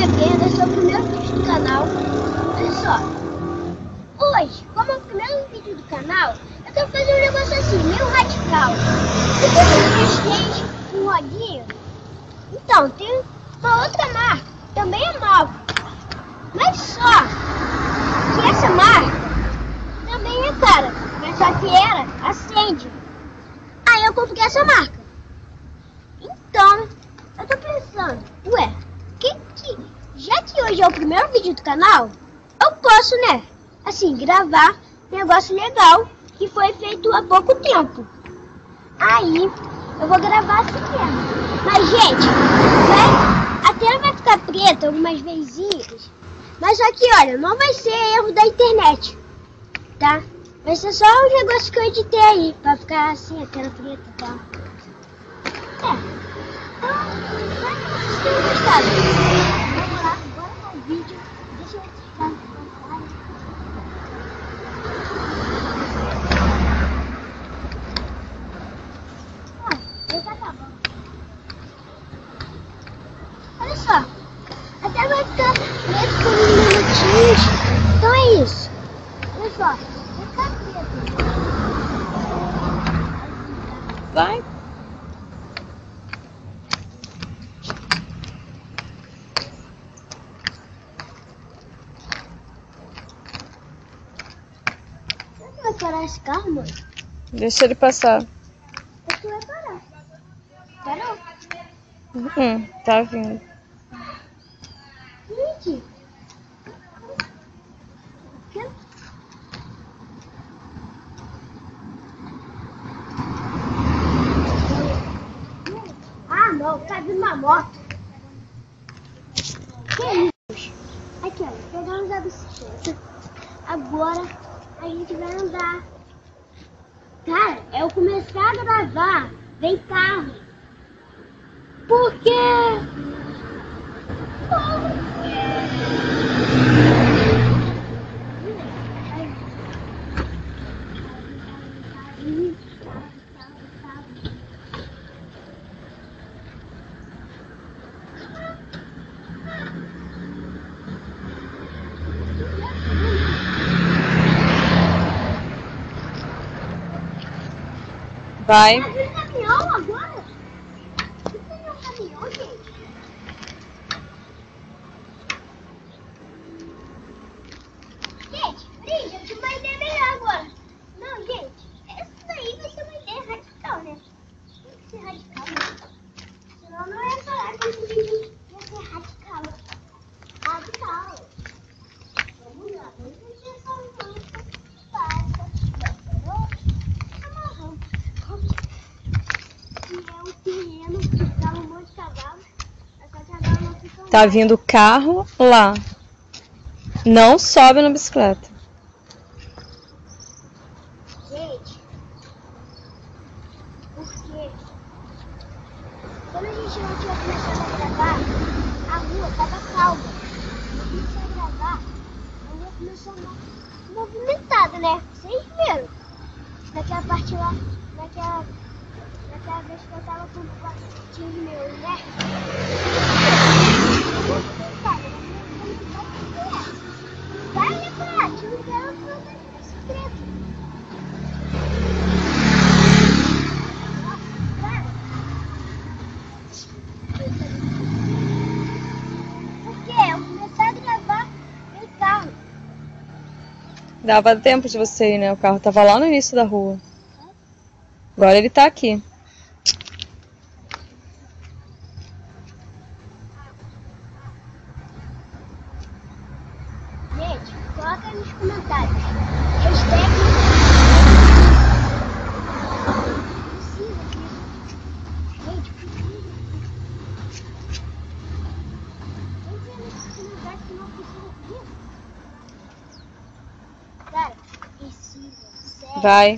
bem-vindo, esse é o primeiro vídeo do canal. Olha só, hoje, como é o primeiro vídeo do canal, eu quero fazer um negócio assim, meio radical. E como vocês têm um rodinho, então tem uma outra marca, também é nova, mas só que essa marca também é cara, mas só que ela acende. Aí eu comprei essa marca. Então, eu tô pensando, ué, já que hoje é o primeiro vídeo do canal, eu posso, né, assim, gravar um negócio legal que foi feito há pouco tempo. Aí, eu vou gravar assim mesmo. Mas, gente, a tela vai ficar preta algumas vezinhas, mas só que, olha, não vai ser erro da internet, tá? Vai ser só um negócio que eu editei aí, pra ficar assim, a tela preta, tá? Espero que vocês tenham gostado. Vamos lá, bora pro vídeo. Deixa eu explicar no comentário. Já tá acabando. Olha só, até vai ficar preto por uns minutinhos. Então é isso. Olha só, vai ficar preto. Vai. Vai parar esse carro, mano? Deixa ele passar. Acho que vai parar. Parou? Tá vindo. Gente. Ah, não. Tá vindo uma moto. Que isso? Aqui, ó. Pegamos a bicicleta. Agora a gente vai andar. Cara, eu começar a gravar, vem carro. Por quê? Vai. Tá vindo caminhão agora? Por que tem um caminhão, gente? Gente, Brisa, eu tive uma ideia melhor agora. Não, gente, essa daí vai ser uma ideia radical, né? Tem que ser radical, né? Senão não ia falar que esse vídeo ia ser radical. Radical. Vamos lá, vamos ver essa rampa. É um terreno que dá um monte de cavalo. Essa cavalo não fica Tá vindo o carro lá. Não sobe na bicicleta. Gente, porque quando a gente não tinha começado a gravar, a rua tava calma. Quando a gente ia gravar, a rua começou a movimentada, né? Vocês viram? Naquela parte lá, naquela vez que eu tava com um quartinho meu, né? Movimentada, vai reparar, tinha um dela que anda de bicicleta. Porque eu comecei a gravar em carro. Dava tempo de você ir, né? O carro tava lá no início da rua. Agora ele tá aqui. Gente, coloca nos comentários. Hashtag precisa disso. Gente, precisa. Quem vê nesses comentários que não precisa disso? Cara, precisa. Sério. Vai.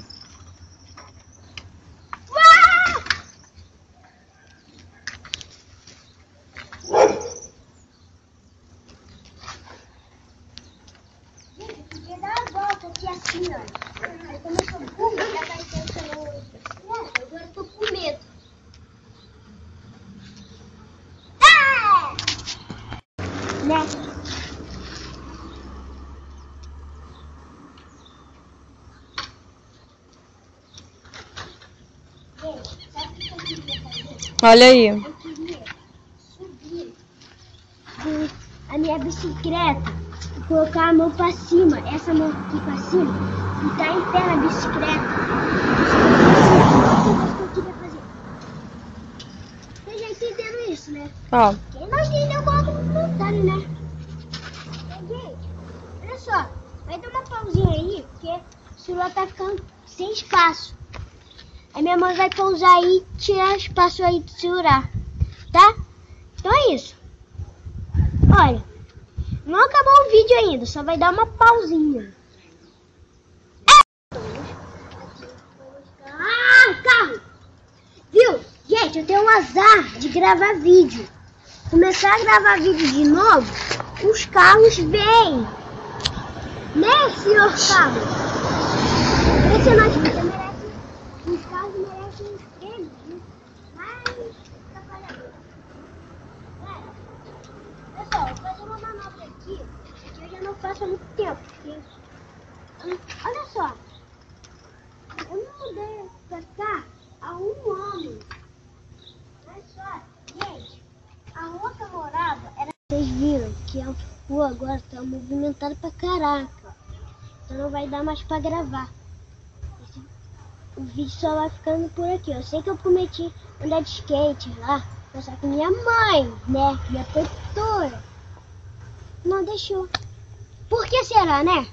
Gente, eu podia dar a volta aqui assim, ó. Mas como eu sou burro, já vai ter que eu... Agora eu tô com medo. né? Gente, sabe o que eu queria fazer? Olha aí. Eu queria subir a minha bicicleta e colocar a mão pra cima, essa mão aqui pra cima, e tá em pé na bicicleta. Isso é o que eu queria fazer. Você já entendendo isso, né? Ó. Quem não entendeu, coloca no comentário, né? Gente, olha só, vai dar uma pausinha aí, porque o celular tá ficando sem espaço. Aí minha mãe vai pousar aí e tirar espaço aí do celular, tá? Então é isso. Olha, não acabou o vídeo ainda, só vai dar uma pausinha. Ah, carro! Viu? Gente, eu tenho um azar de gravar vídeo. Começar a gravar vídeo de novo, os carros vêm. Né, senhor carro? Impressionante, você merece. Os carros merecem uns prêmios, né? Mas, trabalhador. Pessoal, vou fazer uma manobra aqui, que eu já não faço há muito tempo. Porque... Olha só, eu me mudei pra cá há um ano. Olha só, gente, a rua que eu morava era... Vocês viram que a rua agora tá movimentada pra caraca. Então não vai dar mais pra gravar. O vídeo só vai ficando por aqui. Eu sei que eu prometi andar de skate lá, só que minha mãe, né, minha protetora, não deixou. Por que será, né?